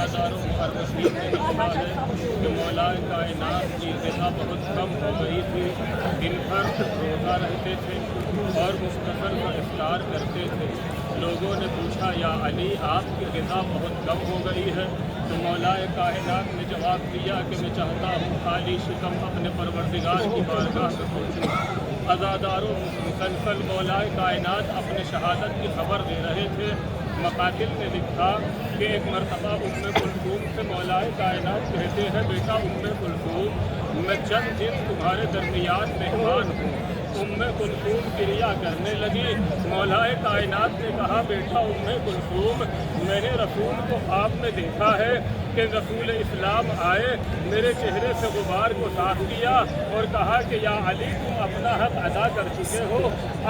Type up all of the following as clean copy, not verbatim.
अज़ादारों मुहर्रिरीन ने लिखा है कि मौलाए कायनात की ग़िज़ा बहुत कम हो गई थी। दिन भर रोज़ा रहते थे और मुख्तसर का इफ्तार करते थे। लोगों ने पूछा, या अली आपकी ग़िज़ा बहुत कम हो गई है? तो मौलाए कायनात ने जवाब दिया कि मैं चाहता हूँ खाली शिकम अपने परवरदिगार की बारगाह में पहुँचूँ। अज़ादारों मुसलसल मौलाए कायनात अपने शहादत की खबर दे रहे थे। मकातिल ने लिखा कि एक मरतबा उम्मे कुलसूम से मौलाए कायनात कहते हैं, बेटा उम्मे कुलसूम, मैं चंद दिन तुम्हारे दरमियान मेहमान हूँ। उम्मे कुलसूम क्रिया करने लगी। मौलाए कायनात ने कहा, बेटा उम्मे कुलसूम, मैंने रसूल को ख्वाब में देखा है कि रसूल इस्लाम आए, मेरे चेहरे से गुबार को साफ किया और कहा कि या अली तुम अपना हक अदा कर चुके हो,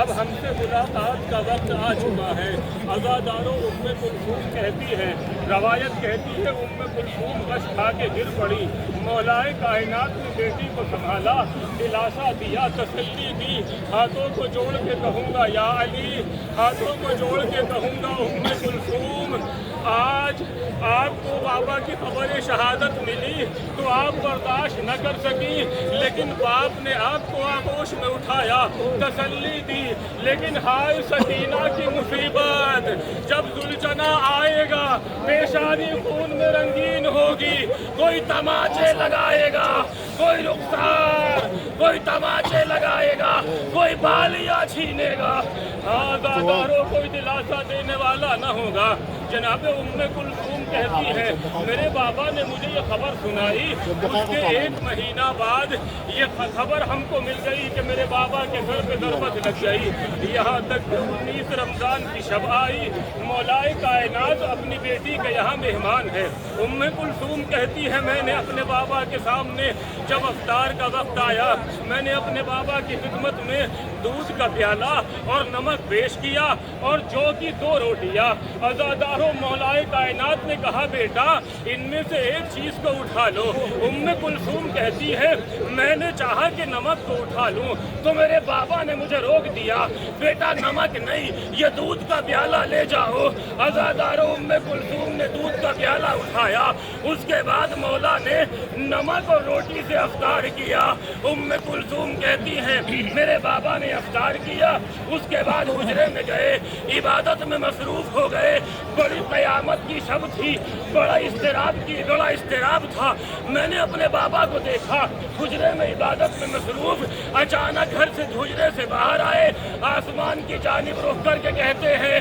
अब हमसे मुलाकात का वक्त आ चुका है। अज़ादारों उम्मे कुलसूम कहती है, रवायत कहती है, उम्मे कुलसूम गश खा के गिर पड़ी। मौलाए कायनात ने बेटी को संभाला, दिलासा दिया, तसल्ली दी। हाथों को जोड़ के कहूँगा या अली, हाथों को जोड़ के कहूँगा उम्मे कुलसूम, आज आपको बाबा की खबर शहादत मिली तो आप बर्दाश्त न कर सकी, लेकिन बाप ने आपको आगोश में उठाया, तसल्ली दी। लेकिन हाय सकीना की मुसीबत, जब जुलझना आएगा पेशानी खून में रंगीन होगी, कोई तमाचे लगाएगा, कोई रुखसार, कोई तमाचे लगाएगा, कोई बालियां छीनेगा। आज़ादारों कोई दिलासा देने वाला न होगा। जनाब उम्मे कुलसूम कहती है, मेरे बाबा ने मुझे ये खबर सुनाई, उसके एक महीना बाद ये खबर हमको मिल गई कि मेरे बाबा के घर पे ज़रबत लग गई। यहाँ तक कि 19 रमज़ान की शब आई, मौलाए कायनात अपनी बेटी के यहाँ मेहमान है। उम्मे कुलसूम कहती है, मैंने अपने बाबा के सामने जब अफ्तार का वक्त आया, मैंने अपने बाबा की खिदमत में दूध का प्याला और नमक पेश किया और जौ की 2 रोटियाँ। अज़ादारों मौलाए कायनात ने कहा, बेटा इनमें से एक चीज़ को उठा लो। उम्मे कुलसूम कहती है, मैंने चाहा कि नमक को उठा लूँ तो मेरे बाबा ने मुझे रोक दिया, बेटा नमक नहीं, ये दूध का प्याला ले जाओ। अज़ादारों उम्मे कुलसूम ने दूध का प्याला उठाया, उसके बाद मौला ने नमक और रोटी से अफ्तार किया। उम्मे कुलसूम कहती है, मेरे बाबा ने अफ्तार किया, उसके बाद हुजरे में गए, इबादत में मसरूफ हो गए। बड़ी क़यामत की शब थी, बड़ा इस्तिराब था। मैंने अपने बाबा को देखा हुजरे में इबादत में मसरूफ, अचानक घर से हुजरे से बाहर आए, आसमान की जानिब रुख करके कहते हैं,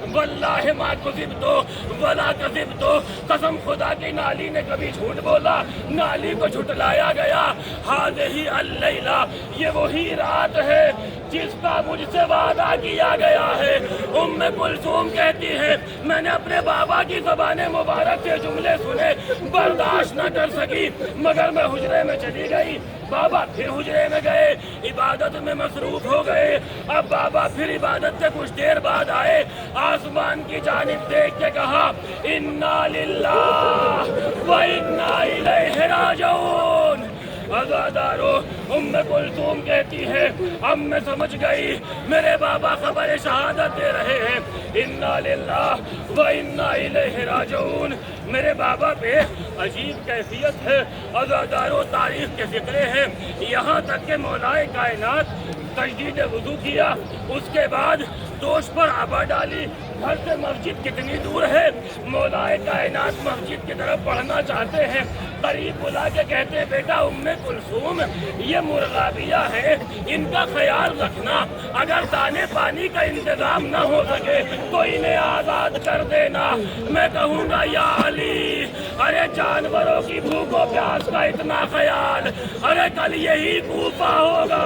वल्लाहि मा कुज़िब्तु वला कज़िब्तु, कसम खुदा की नाली ने कभी झूठ बोला, नाली को झुटलाया गया। हाज़िही अल-लैला, ये वही रात है जिसका मुझसे वादा किया गया है। उम्मे कुलसूम कहती है, मैंने अपने बाबा की ज़बान मुबारक से जुमले सुने, बर्दाश्त न कर सकी, मगर मैं हुजरे में चली गई। बाबा फिर हुजरे में गए, इबादत में मसरूफ हो गए। अब बाबा फिर इबादत से कुछ देर बाद आए, आसमान की जानिब देख के कहा, इन्ना लिल्लाह व इन्ना इलैहि राजिऊन। अज़ादारों उम्मे कुलसूम कहती है, अब मैं समझ गई मेरे बाबा खबर शहादत दे रहे हैं, इन्ना लिल्लाह व इन्ना इलैहि राजिऊन। मेरे बाबा पे अजीब कैफियत है। अज़ादारों तारीफ के ज़िक्र हैं, यहाँ तक के मौलाए कायनात तजदीद वुज़ू किया, उसके बाद दोष पर आबा डाली। घर से मस्जिद कितनी दूर है? मौलाए कायनात मस्जिद की तरफ बढ़ना चाहते हैं, करीब बुला के कहते हैं, बेटा उम्मे कुलसूम ये मुर्गाबिया है, इनका ख्याल रखना, अगर दाने पानी का इंतजाम न हो सके तो इन्हें आज़ाद कर देना। मैं कहूँगा या अली, अरे जानवरों की भूख और प्यास का इतना ख्याल, अरे कल यही कूफा होगा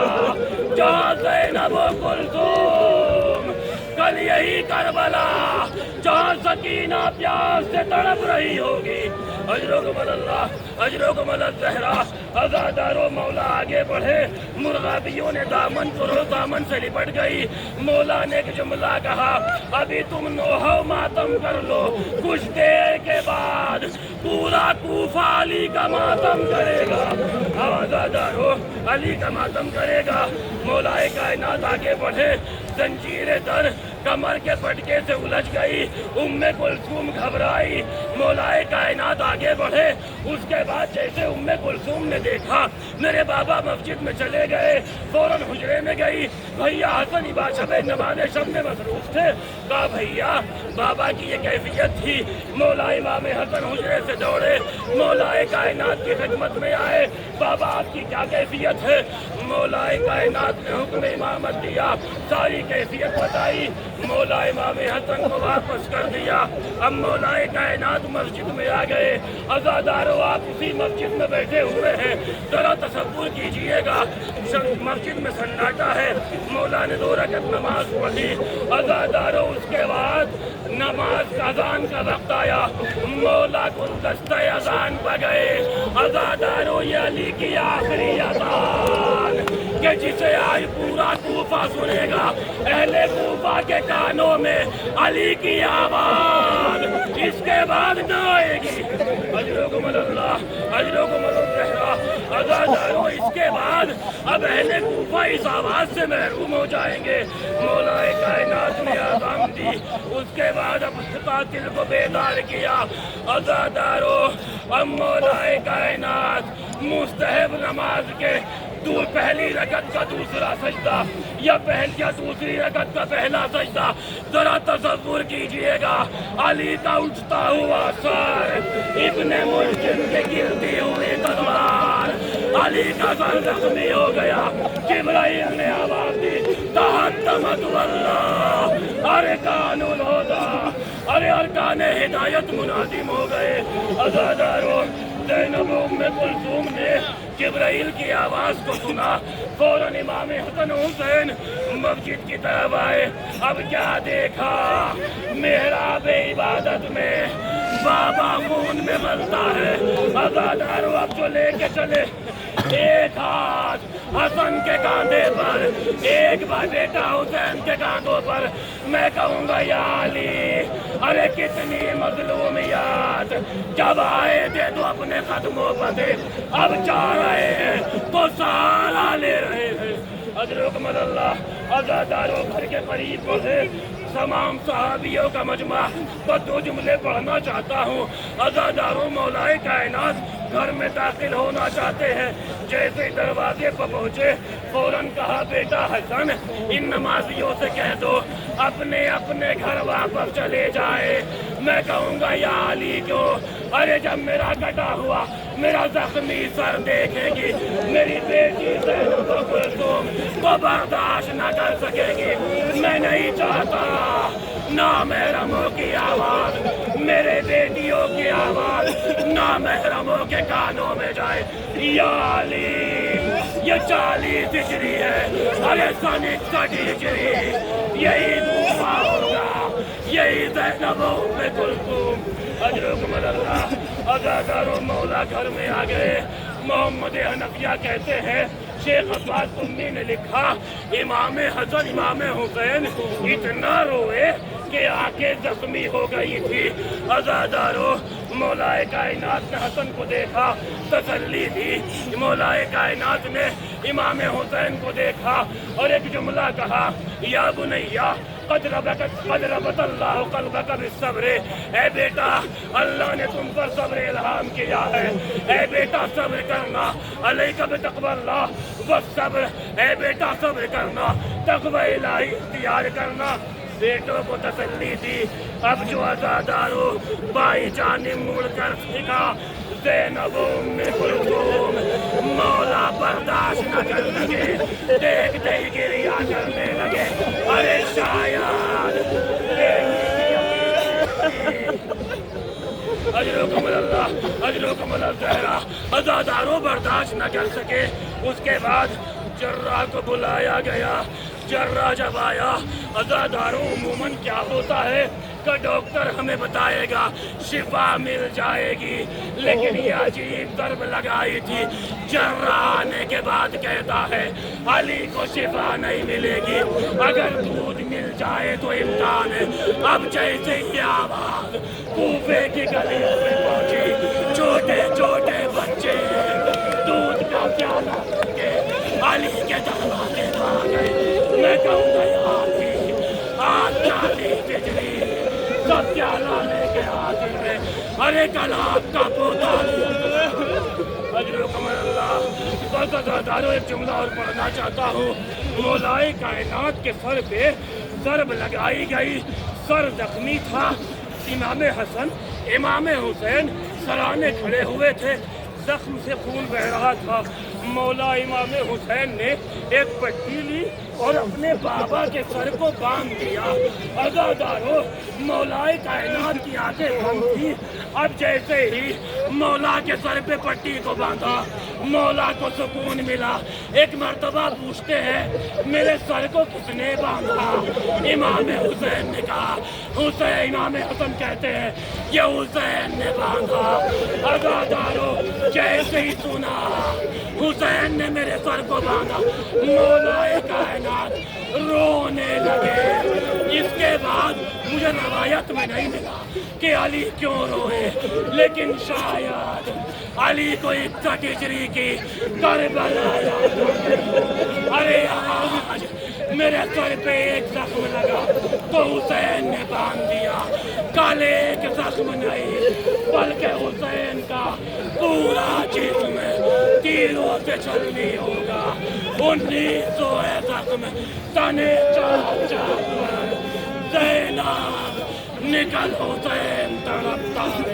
जहाँ ज़ैनब व कुलसूम, कल यही करबला जहाँ सकीना प्यास से तड़प रही होगी। अजरोगमल्लाह। अज़ादारों मौला आगे बढ़े, मुर्गाबियों ने दामन से लिपट गई। मौला ने एक जुमला कहा, अभी तुम नोहो मातम कर लो, कुछ देर के बाद पूरा कूफा अली का मातम करेगा। अज़ादारों अली का मातम करेगा। मौलाए कायनात आगे बढ़े, जंजीरें दर कमर के पटके से उलझ गई। उम्मे कुलसूम घबराई, मौलाए कायनात आगे बढ़े। उसके बाद जैसे उम्मे कुलसूम ने देखा मेरे बाबा मस्जिद में चले गए, फौरन हुजरे में गई। भैया हसन इबाशब नमाज़े शब में मसरूफ थे। कहा भैया बाबा की ये कैफियत थी। मौला इमाम हसन हुजरे से दौड़े, मौलाए कायनात की खिदमत में आए। बाबा आपकी क्या कैफियत है? मौलाए कायनात ने हुक्म इमामत दिया, सारी कैफियत बताई। मौला इमाम हसन को वापस कर दिया। अब मौलाए कायनात मस्जिद में आ गए। अज़ादारों आप उसी मस्जिद में बैठे हुए हैं, जरा तसव्वुर कीजिएगा मस्जिद में सन्नाटा है। मौला ने 2 रकअत नमाज पढ़ी। अज़ादारों उसके बाद नमाज का अज़ान का वक्त आया, मौला गुलदस्ता अज़ान पर गए। अज़ादारों ये अली की आखिरी अज़ान कि जिसे आज पूरा कूफा सुनेगा। अहले कूफा के कानों में अली की आवाज़ इसके बाद न आएगी। अजरुकुमुल्लाह, अजरुकुमुल्लाह। अज़ादारों इसके बाद अब अहले कूफा इस आवाज़ से महरूम हो जाएंगे। मौलाए कायनात ने आज़ान दी, उसके बाद अब कातिल को बेदार किया। अज़ादारों अब मौलाए कायनात मुस्तहब नमाज के पहली रकत का दूसरा सजदा या दूसरी रकत का पहला सजदा जरा तसव्वुर कीजिएगा। अली का उठता हुआ सर, इब्ने मुल्जिम के गिरती हुई तलवार, अली का सर जख्मी हो गया। जिब्राइल ने आवाज दी तहत्तमत वल्लाह, अरे कानुल होदा, अरे अरकान हिदायत मुनादिम हो गए। अज़ादारों ज़ैनब उम्मे कुलसूम ने जिब्राइल की आवाज़ को सुना, फौरन इमाम हसन हुसैन मस्जिद की तरफ आए। अब क्या देखा? मेहराब इबादत में बाबा खून में मलता है। अज़ादारों अब जो लेके चले, एक हाथ हसन के कांधे पर, एक बार बेटा हुसैन के कांधों पर। मैं कहूँगा या अली, अरे कितनी मजलूमियत जब आए थे तो अपने कदमों पर थे, अब जा रहे हैं तो सहारा ले रहे हैं। अजरुकुमुल्लाह। अज़ादारों घर के करीब पढ़े तमाम सहाबियों का मजमा पर 2 जुमले पढ़ना चाहता हूँ। अज़ादारों मौलाए कायनात घर में दाखिल होना चाहते हैं। जैसे दरवाजे पर पहुँचे फौरन कहा बेटा हसन इन नमाजियों से कह दो अपने अपने घर वापस चले जाए। मैं कहूँगा या अली को, अरे जब मेरा कटा हुआ मेरा जख्मी सर देखेगी मेरी बेटी ज़ैनब कुलसूम को बर्दाश्त न कर सकेगी। मैं नहीं चाहता नामहरमों की आवाज़, मेरे बेटियों की आवाज़ नामहरमों के कानों में जाए। या अली ये 40 हिजरी है, अरे सन 61 हिजरी, यही दूसरा होगा, यही ज़ैनब उम्मे कुलसूम। अजरुकुमुल्लाह। अज़ादारों मौला घर में आ गए। मोहम्मद हनफिया कहते हैं शेख अब्बास सुन्नी ने लिखा इमाम हसन इमाम हुसैन इतना रोए कि आंखें जख्मी हो गई थी। अज़ादारों मौलाए कायनात ने हसन को देखा, तसल्ली दी। मौलाए कायनात ने इमाम हुसैन को देखा और एक जुमला कहा या बुनैया कद रबत अल्लाह क़ल्बक बिस्सब्र। ऐ बेटा अल्लाह ने तुम पर सब्र इल्हाम किया है। ऐ बेटा सब्र करना, अलैका बितक़वल्लाह वस्सब्र। ऐ बेटा सब्र करना, तक़वा इलाही इख्तियार करना। बेटों को तसल्ली दी। अब जो अज़ादारों बाई जानिब मुड़ कर दिखा ज़ैनब उम्मे कुलसूम, मौला बर्दाश्त न कर सके, देखते ही गिरिया करने लगे। अरे शायद अजरुकुमुल्लाह। अज़ादारों बर्दाश्त न कर सके। उसके बाद जर्रा को बुलाया गया। जर्रा जब आया, अज़ादारों उमूमन क्या होता है कि डॉक्टर हमें बताएगा शिफा मिल जाएगी, लेकिन ये अजीब दर्द लगाई थी। जर्रा आने के बाद कहता है अली को शिफा नहीं मिलेगी, अगर दूध मिल जाए तो इम्तिहान है। अब जैसे ही आवाज कूफे की गली में पहुंची, छोटे छोटे बच्चे दूध का प्याला लेके अली के दरवाजे पर आ गए। मैं कहूँगा आज काली बिजली सत्या लाने के हाथ में अरे कलाम का पोता एक जुमला और पढ़ना चाहता हूँ। मौलाए कायनात के सर पे ज़रब लगाई गई, सर जख्मी था। इमाम हसन इमाम हुसैन सराहने खड़े हुए थे, जख्म से खून बह रहा था। मौला इमाम हुसैन ने एक पट्टी ली और अपने बाबा के सर को बांध दिया। अज़ादारों, मौलाए कायनात की आंखें बंद थी। अब जैसे ही मौला के सर पे पट्टी को बांधा, मौला को सुकून मिला। एक मर्तबा पूछते हैं, मेरे सर को किसने बांधा? इमाम हुसैन ने कहा। हुसैन इमाम हसन कहते हैं, ये हुसैन ने बांधा। अज़ादारों, जैसे ही सुना हुसैन ने मेरे सर को बांधा, मौलाए कायनात रोने लगे। इसके बाद मुझे रवायत में नहीं मिला कि अली क्यों रोए, लेकिन शायद अली को 61 हिजरी की करबला याद आ गई। अरे आज मेरे सर पे एक जख्म लगा तो हुसैन ने बांध दिया। कल एक जख्म नहीं बल्कि हुसैन का पूरा जिस्म तीरों से छलनी होगा। 1900 जख्म तने चार चार ज़ैनब निकल हुसैन तड़पता है।